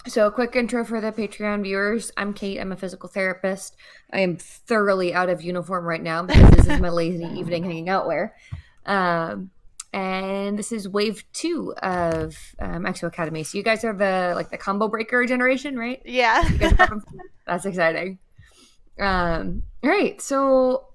So a quick intro for the Patreon viewers. I'm Cait. I'm a physical therapist. I am thoroughly out of uniform right now because this is my lazy evening hanging out wear. Um, and this is wave 2 of Exo Academy. So you guys are the combo breaker generation, right? Yeah. You guys are prepping That's exciting. All right. So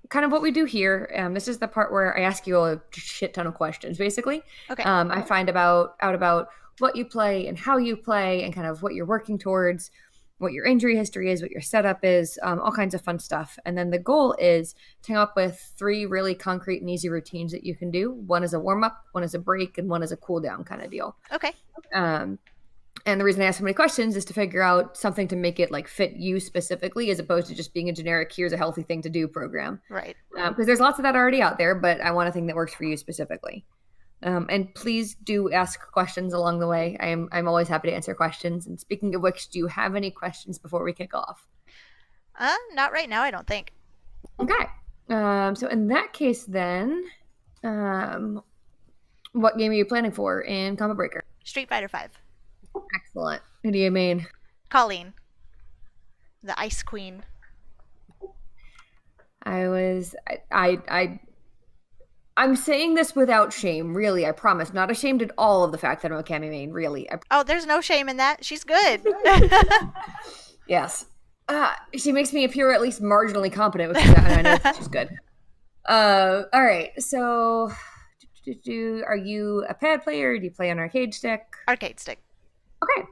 kind of what we do here. This is the part where I ask you a shit ton of questions, basically. Okay. I find out about what you play and how you play and kind of what you're working towards, what your injury history is, what your setup is, all kinds of fun stuff. And then the goal is to come up with 3 really concrete and easy routines that you can do. One is a warm up, one is a break, and one is a cool down kind of deal. Okay. And the reason I ask so many questions is to figure out something to make it like fit you specifically, as opposed to just being a generic "here's a healthy thing to do" program. Right. Because there's lots of that already out there, but I want a thing that works for you specifically. And please do ask questions along the way. I'm always happy to answer questions. And speaking of which, do you have any questions before we kick off? Not right now, I don't think. Okay. So in that case, then, what game are you planning for in Combo Breaker? Street Fighter 5. Excellent. Who do you mean? Colleen, the Ice Queen. I'm saying this without shame, really. I promise. Not ashamed at all of the fact that I'm a Cammy main, really. Oh, there's no shame in that. She's good. Yes. She makes me appear at least marginally competent, which I know she's good. All right. So, are you a pad player? Do you play on arcade stick? Arcade stick. Okay.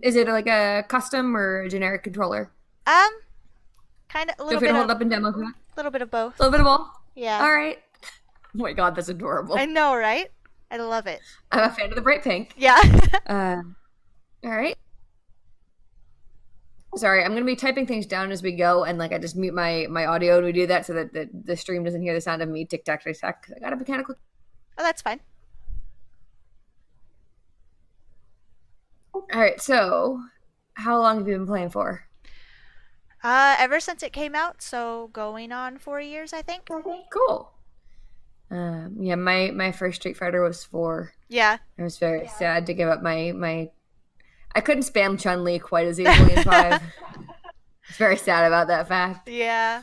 Is it like a custom or a generic controller? Kind of a Feel little free bit to hold of up and demo for that. little bit of both. A little bit of all? Yeah. All right. Oh my god, that's adorable. I know, right? I love it. I'm a fan of the bright pink. Yeah. All right. Sorry, I'm going to be typing things down as we go, and I just mute my audio when we do that so that the stream doesn't hear the sound of me tic-tac, tic-tac. I got a mechanical... Oh, that's fine. All right, so how long have you been playing for? Ever since it came out, so going on 4 years, I think. Cool. Yeah, my first Street Fighter was 4. Yeah. I was very sad to give up my... I couldn't spam Chun-Li quite as easily in 5. I was very sad about that fact. Yeah.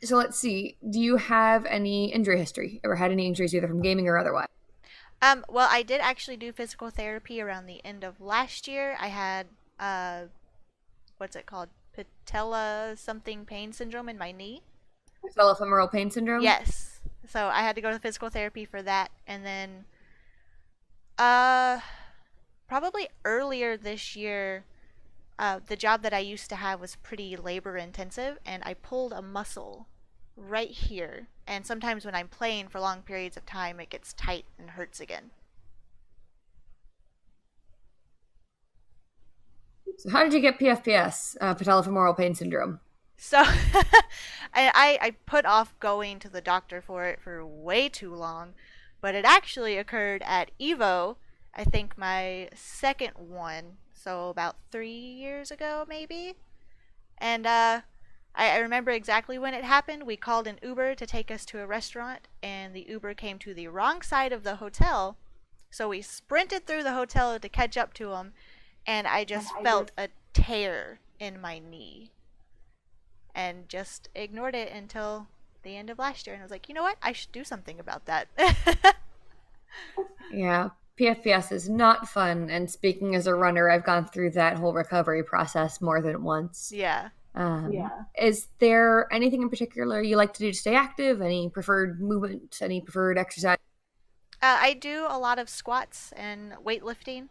So let's see. Do you have any injury history? Ever had any injuries either from gaming or otherwise? Well, I did actually do physical therapy around the end of last year. I had, what's it called? Patella something pain syndrome in my knee. Patellofemoral pain syndrome? Yes. So I had to go to physical therapy for that. And then, probably earlier this year, the job that I used to have was pretty labor intensive, and I pulled a muscle right here. And sometimes when I'm playing for long periods of time, it gets tight and hurts again. So how did you get PFPS, patellofemoral pain syndrome? So I put off going to the doctor for it for way too long, but it actually occurred at Evo, I think my second one, so about 3 years ago maybe. And I remember exactly when it happened. We called an Uber to take us to a restaurant, and the Uber came to the wrong side of the hotel. So we sprinted through the hotel to catch up to him, and I just felt a tear in my knee. And just ignored it until the end of last year. And I was like, you know what? I should do something about that. Yeah, PFPS is not fun. And speaking as a runner, I've gone through that whole recovery process more than once. Yeah. Is there anything in particular you like to do to stay active? Any preferred movement? Any preferred exercise? I do a lot of squats and weightlifting.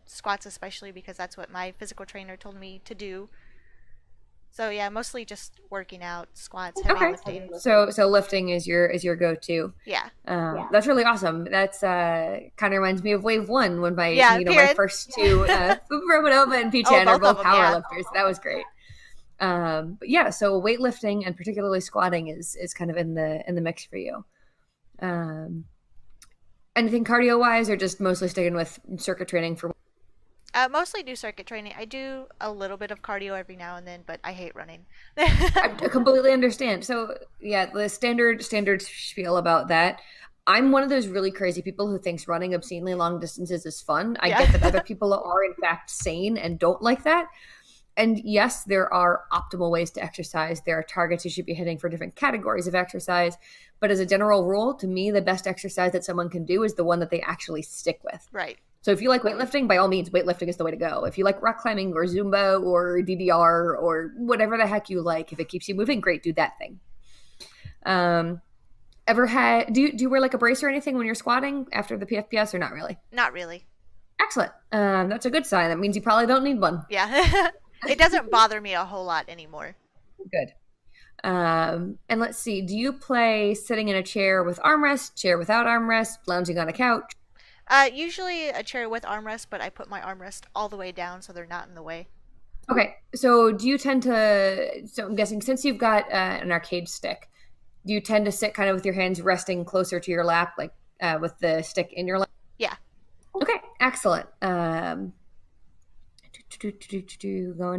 Squats especially because that's what my physical trainer told me to do. So yeah, mostly just working out, squats, heavy lifting. So lifting is your go-to. Yeah. That's really awesome. That's kind of reminds me of Wave 1 when my my first 2 Romanova and P10 are both power lifters. That was great. But yeah, so weightlifting and particularly squatting is kind of in the mix for you. Anything cardio wise, or just mostly sticking with circuit training for? Mostly do circuit training. I do a little bit of cardio every now and then, but I hate running. I completely understand. So yeah, the standard spiel about that. I'm one of those really crazy people who thinks running obscenely long distances is fun. I Yeah. get that other people are in fact sane and don't like that. And yes, there are optimal ways to exercise. There are targets you should be hitting for different categories of exercise. But as a general rule, to me, the best exercise that someone can do is the one that they actually stick with. Right. So if you like weightlifting, by all means, weightlifting is the way to go. If you like rock climbing or Zumba or DDR or whatever the heck you like, if it keeps you moving, great, do that thing. Ever had, do you wear like a brace or anything when you're squatting after the PFPS or not really? Not really. Excellent. That's a good sign. That means you probably don't need one. Yeah. It doesn't bother me a whole lot anymore. Good. And let's see, do you play sitting in a chair with armrest, chair without armrest, lounging on a couch? Usually a chair with armrest, but I put my armrest all the way down so they're not in the way. Okay, so do you tend to, so I'm guessing since you've got an arcade stick, do you tend to sit kind of with your hands resting closer to your lap, like with the stick in your lap? Yeah. Okay, excellent. Going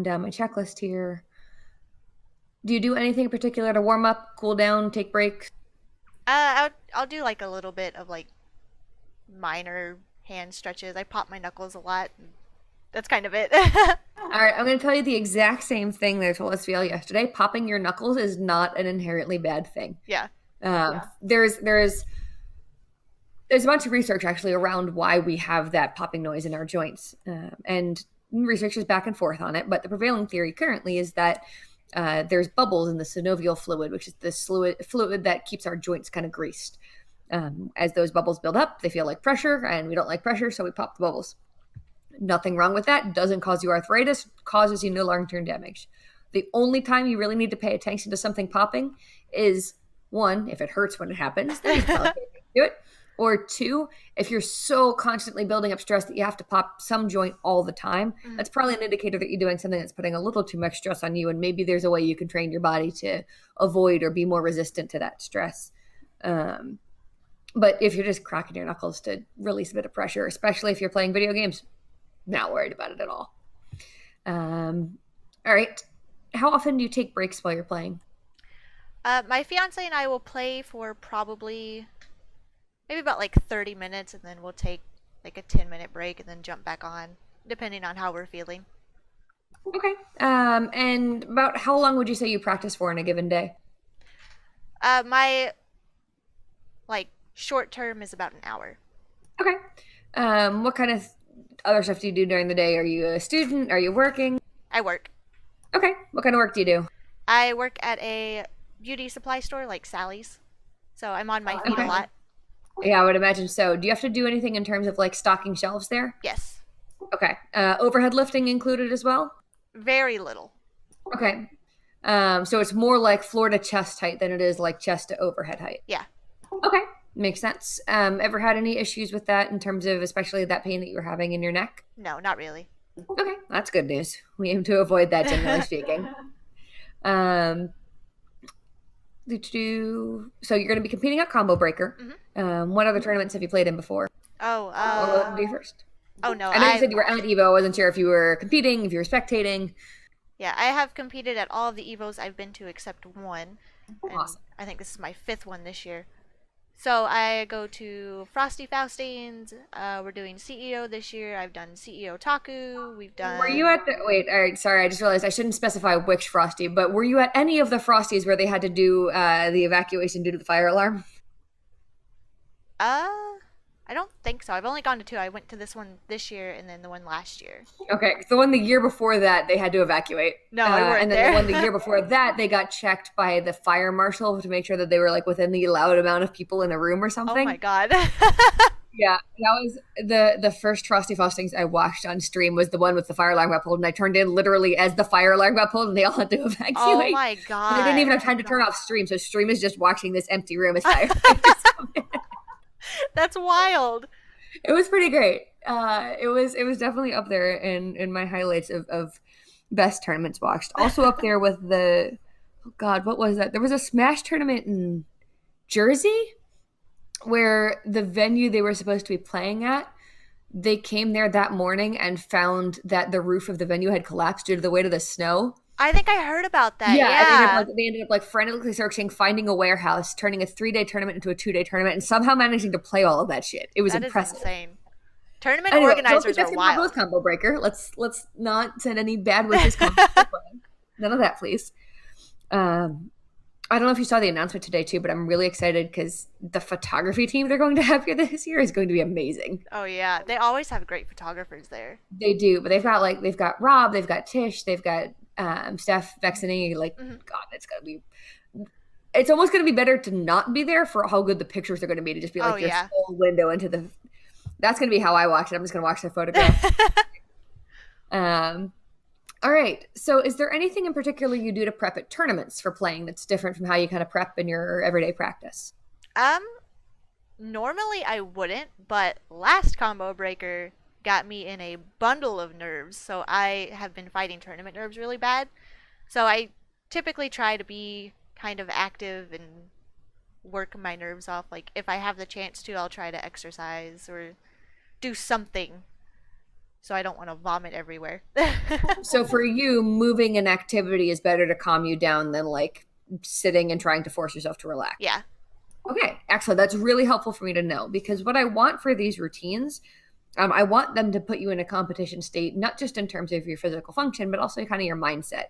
down my checklist here. Do you do anything in particular to warm up, cool down, take breaks? I'll do like a little bit of like minor hand stretches. I pop my knuckles a lot. That's kind of it. All right, I'm going to tell you the exact same thing that I told SVL yesterday. Popping your knuckles is not an inherently bad thing. Yeah. There's a bunch of research actually around why we have that popping noise in our joints, and research is back and forth on it. But the prevailing theory currently is that there's bubbles in the synovial fluid, which is the fluid that keeps our joints kind of greased. As those bubbles build up, they feel like pressure, and we don't like pressure, so we pop the bubbles. Nothing wrong with that. Doesn't cause you arthritis, causes you no long-term damage. The only time you really need to pay attention to something popping is, one, if it hurts when it happens, then you probably can't do it. Or two, if you're so constantly building up stress that you have to pop some joint all the time, that's probably an indicator that you're doing something that's putting a little too much stress on you, and maybe there's a way you can train your body to avoid or be more resistant to that stress. But if you're just cracking your knuckles to release a bit of pressure, especially if you're playing video games, not worried about it at all. All right. How often do you take breaks while you're playing? My fiance and I will play for probably maybe about like 30 minutes, and then we'll take like a 10-minute break and then jump back on, depending on how we're feeling. Okay. And about how long would you say you practice for in a given day? My like short term is about an hour. Okay. What kind of other stuff do you do during the day? Are you a student? Are you working? I work. Okay. What kind of work do you do? I work at a beauty supply store like Sally's, so I'm on my feet a lot. Yeah, I would imagine so. Do you have to do anything in terms of like stocking shelves there? Yes. Okay. Overhead lifting included as well? Very little. Okay. So it's more like floor to chest height than it is like chest to overhead height. Yeah. Okay. Makes sense. Ever had any issues with that in terms of especially that pain that you were having in your neck? No, not really. Okay. That's good news. We aim to avoid that, generally speaking. So you're going to be competing at Combo Breaker. What other tournaments have you played in before? Oh, What would do first? oh no, I know you said you were at Evo. I wasn't sure if you were competing, if you were spectating. Yeah, I have competed at all of the Evos I've been to except one. And Awesome. I think this is my 5th one this year. So I go to Frosty Faustines. We're doing CEO this year. I've done CEO Taku. We've done. Were you at the wait? All right, sorry. I just realized I shouldn't specify which Frosty, but were you at any of the Frosties where they had to do the evacuation due to the fire alarm? I don't think so. I've only gone to 2. I went to this one this year and then the one last year. Okay, the one the year before that they had to evacuate. No, I weren't and then there. the one the year before that they got checked by the fire marshal to make sure that they were like within the allowed amount of people in the room or something. Oh my god. Yeah, that was the first Frosty Faustings I watched on stream was the one with the fire alarm got pulled, and I turned in literally as the fire alarm got pulled, and they all had to evacuate. Oh my And god. I didn't even have time to turn off stream, so stream is just watching this empty room as fire alarms come in. That's wild. It was pretty great. It was definitely up there in my highlights of best tournaments watched. Also up there with the oh god, what was that? There was a Smash tournament in Jersey where the venue they were supposed to be playing at, they came there that morning and found that the roof of the venue had collapsed due to the weight of the snow. I think I heard about that. Yeah, and Yeah. they ended up like frantically searching, finding a warehouse, turning a 3-day tournament into a 2-day tournament, and somehow managing to play all of that shit. It was That is impressive. insane. Tournament Anyway, don't think organizers are that's gonna happen with wild. Combo Breaker. Let's not send any bad wishes. None of that, please. Um, I don't know if you saw the announcement today too, but I'm really excited because the photography team they're going to have here this year is going to be amazing. Oh yeah, they always have great photographers there. They do, but they've got Rob, they've got Tish, they've got Steph Vexany. Like, Hmm. God, it's almost gonna be better to not be there for how good the pictures are gonna be, to just be Oh like your yeah. sole window into the. That's gonna be how I watch it. I'm just gonna watch the photograph. Um, all right. So, is there anything in particular you do to prep at tournaments for playing that's different from how you kind of prep in your everyday practice? um, Normally I wouldn't, but last combo breaker got me in a bundle of nerves, so I have been fighting tournament nerves really bad. So I typically try to be kind of active and work my nerves off. Like if I have the chance to, I'll try to exercise or do something so I don't want to vomit everywhere. So, for you, moving and activity is better to calm you down than like sitting and trying to force yourself to relax. Yeah. Okay, excellent. That's really helpful for me to know because what I want for these routines, I want them to put you in a competition state, not just in terms of your physical function, but also kind of your mindset.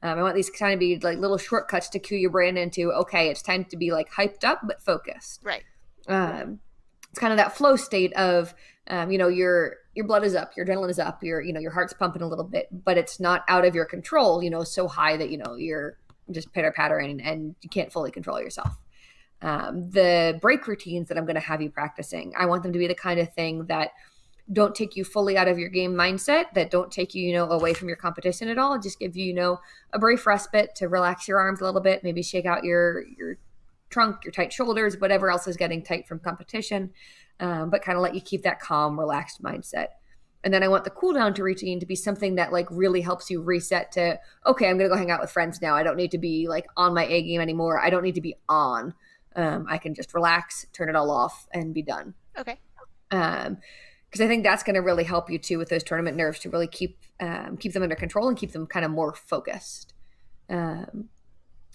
I want these kind of be like little shortcuts to cue your brain into, okay, it's time to be like hyped up but focused. Right. It's kind of that flow state of, your blood is up, your adrenaline is up, your heart's pumping a little bit, but it's not out of your control, so high that you're just pitter pattering and you can't fully control yourself. The break routines that I'm going to have you practicing, I want them to be the kind of thing that don't take you fully out of your game mindset, that don't take you, away from your competition at all. Just give you, a brief respite to relax your arms a little bit, maybe shake out your trunk, your tight shoulders, whatever else is getting tight from competition, but kind of let you keep that calm, relaxed mindset. And then I want the cool down to routine to be something that like really helps you reset to, okay, I'm going to go hang out with friends now. I don't need to be like on my A game anymore. I don't need to be on. I can just relax, turn it all off, and be done. Okay. Because I think that's going to really help you too with those tournament nerves to really keep them under control and keep them kind of more focused. Um,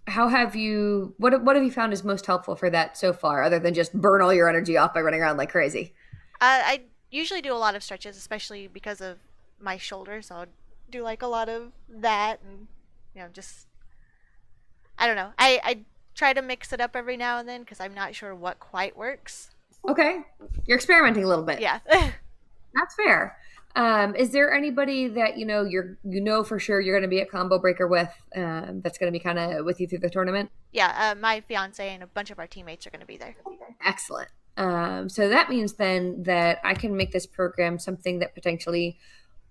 how have you? What have you found is most helpful for that so far, other than just burn all your energy off by running around like crazy? I usually do a lot of stretches, especially because of my shoulder. So I'll do like a lot of that and, just, I don't know. I try to mix it up every now and then because I'm not sure what quite works. Okay, you're experimenting a little bit. Yeah. That's fair. Is there anybody that for sure you're going to be at Combo Breaker with? That's going to be kind of with you through the tournament. Yeah, my fiance and a bunch of our teammates are going to be there. Excellent. So that means then that I can make this program something that potentially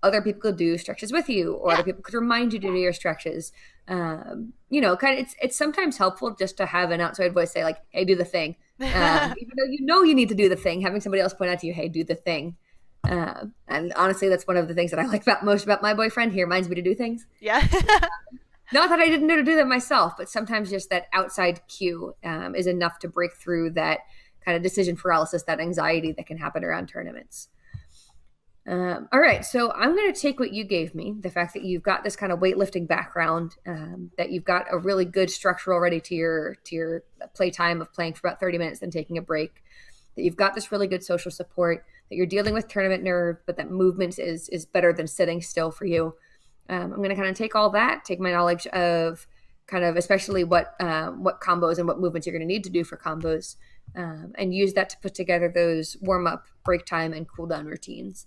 other people could do stretches with you, or other people could remind you to do your stretches. Kind of it's sometimes helpful just to have an outside voice say like, "Hey, do the thing," even though you need to do the thing. Having somebody else point out to you, "Hey, do the thing." And honestly, that's one of the things that I like most about my boyfriend. He reminds me to do things. Yeah. Not that I didn't know to do them myself, but sometimes just that outside cue is enough to break through that kind of decision paralysis, that anxiety that can happen around tournaments. All right, so I'm going to take what you gave me, the fact that you've got this kind of weightlifting background, that you've got a really good structure already to your play time of playing for about 30 minutes, then taking a break, that you've got this really good social support, that you're dealing with tournament nerve, but that movement is better than sitting still for you. I'm going to kind of take all that, take my knowledge of kind of especially what combos and what movements you're going to need to do for combos, and use that to put together those warm-up, break time, and cool-down routines.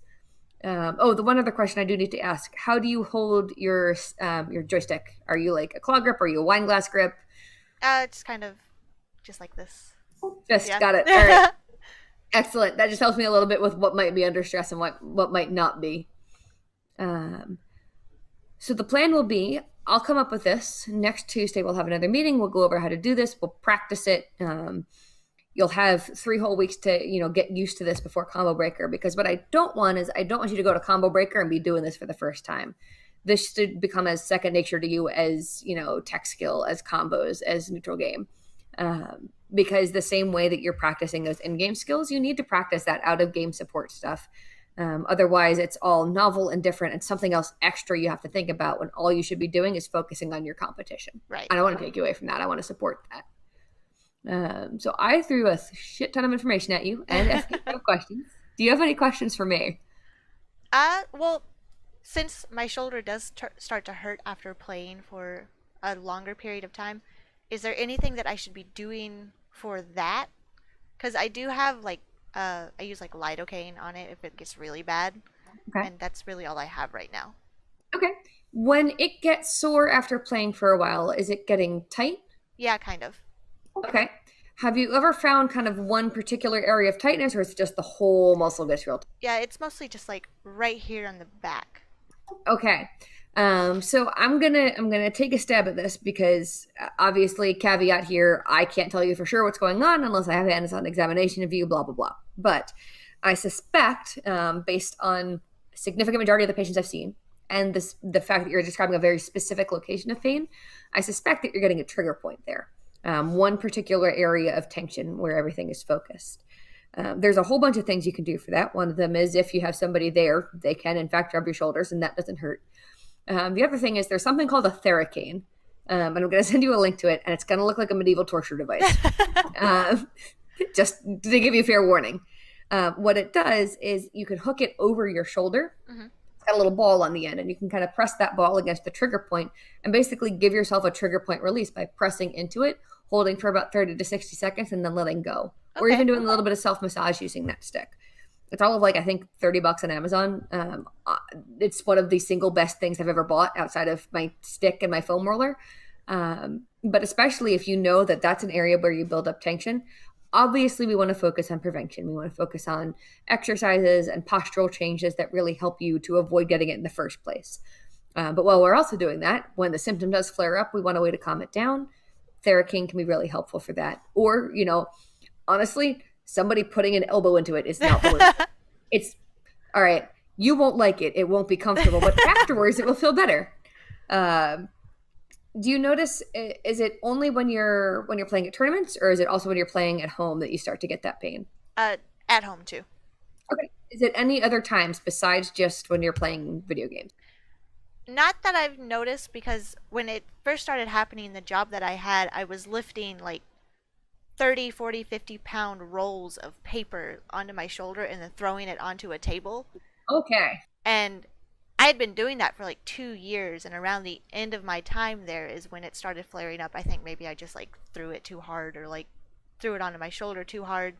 The one other question I do need to ask: how do you hold your joystick? Are you like a claw grip? Are you a wine glass grip? It's kind of just like this. Just Yeah. got it. All right, excellent. That just helps me a little bit with what might be under stress and what might not be. So the plan will be: I'll come up with this next Tuesday. We'll have another meeting. We'll go over how to do this. We'll practice it. You'll have 3 whole weeks to get used to this before Combo Breaker, because what I don't want is I don't want you to go to Combo Breaker and be doing this for the first time. This should become as second nature to you as tech skill, as combos, as neutral game, because the same way that you're practicing those in-game skills, you need to practice that out-of-game support stuff. Otherwise, it's all novel and different and something else extra you have to think about when all you should be doing is focusing on your competition. Right. I don't want to take you away from that. I want to support that. So I threw a shit ton of information at you and asked you questions. Do you have any questions for me? Well, since my shoulder does start to hurt after playing for a longer period of time, is there anything that I should be doing for that? Because I do have like, I use like lidocaine on it if it gets really bad, Okay. and that's really all I have right now. Okay. When it gets sore after playing for a while, is it getting tight? Yeah, kind of. Okay. Have you ever found kind of one particular area of tightness, or is it just the whole muscle gets real tight? Yeah, it's mostly just like right here on the back. Okay. So I'm gonna take a stab at this because obviously caveat here, I can't tell you for sure what's going on unless I have a hands-on examination of you, blah blah blah. But I suspect, based on a significant majority of the patients I've seen, and the fact that you're describing a very specific location of pain, I suspect that you're getting a trigger point there. One particular area of tension where everything is focused. There's a whole bunch of things you can do for that. One of them is if you have somebody there, they can in fact rub your shoulders, and that doesn't hurt. The other thing is there's something called a theracane, and I'm going to send you a link to it, and it's going to look like a medieval torture device. uh, just to give you a fair warning. What it does is you can hook it over your shoulder. Hmm. It's got a little ball on the end, and you can kind of press that ball against the trigger point and basically give yourself a trigger point release by pressing into it, holding for about 30 to 60 seconds, and then letting go. Or Okay. even doing a little bit of self massage using that stick. It's all of like I think $30 on Amazon. It's one of the single best things I've ever bought outside of my stick and my foam roller. But especially if you know that that's an area where you build up tension, obviously we want to focus on prevention. We want to focus on exercises and postural changes that really help you to avoid getting it in the first place. But while we're also doing that, when the symptom does flare up, we want a way to calm it down. Theracane can be really helpful for that. Or, honestly, somebody putting an elbow into it is not the worst. It's all right. You won't like it. It won't be comfortable, but afterwards it will feel better. Um, do you notice? Is it only when you're playing at tournaments, or is it also when you're playing at home that you start to get that pain? uh, at home too. Okay. Is it any other times besides just when you're playing video games? Not that I've noticed, because when it first started happening, the job that I had, I was lifting like 30, 40, 50 pound rolls of paper onto my shoulder and then throwing it onto a table. Okay. And I had been doing that for like 2 years, and around the end of my time there is when it started flaring up. I think maybe I just like threw it too hard, or like threw it onto my shoulder too hard.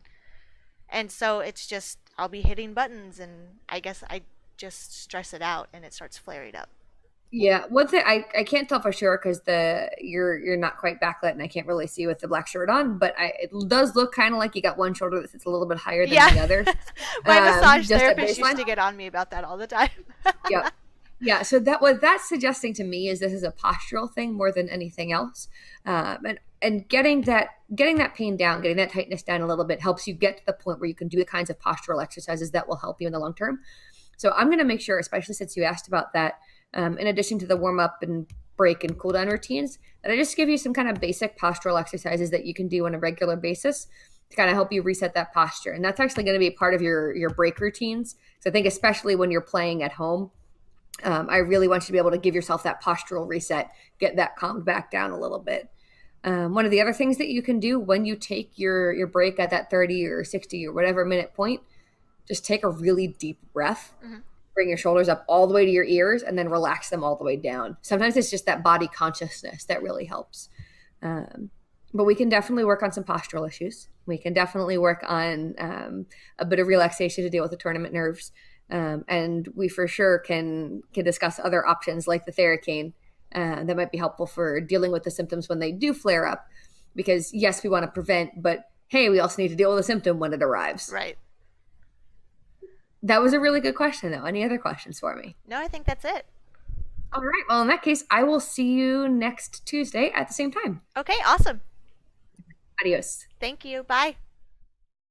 And so it's just, I'll be hitting buttons, and I guess I just stress it out and it starts flaring up. Yeah, one thing I can't tell for sure because you're not quite backlit and I can't really see with the black shirt on, but it does look kind of like you got one shoulder that sits a little bit higher than Yeah. the other. My massage Just at therapist used baseline. to get on me about that all the time. Yeah, yeah. So that what that's suggesting to me is this is a postural thing more than anything else, and getting that pain down, getting that tightness down a little bit helps you get to the point where you can do the kinds of postural exercises that will help you in the long term. So I'm going to make sure, especially since you asked about that, in addition to the warm up and break and cool down routines, that I just give you some kind of basic postural exercises that you can do on a regular basis to kind of help you reset that posture. And that's actually going to be part of your break routines. So I think especially when you're playing at home, I really want you to be able to give yourself that postural reset, get that calmed back down a little bit. One of the other things that you can do when you take your break at that 30 or 60 or whatever minute point, just take a really deep breath. Hmm. Bring your shoulders up all the way to your ears and then relax them all the way down. Sometimes it's just that body consciousness that really helps. Um, but we can definitely work on some postural issues. We can definitely work on a bit of relaxation to deal with the tournament nerves. And we for sure can discuss other options like the Theracane that might be helpful for dealing with the symptoms when they do flare up. Because yes, we want to prevent, but hey, we also need to deal with the symptom when it arrives. Right. That was a really good question, though. Any other questions for me? No, I think that's it. All right. Well, in that case, I will see you next Tuesday at the same time. Okay, awesome. Adios. Thank you. Bye.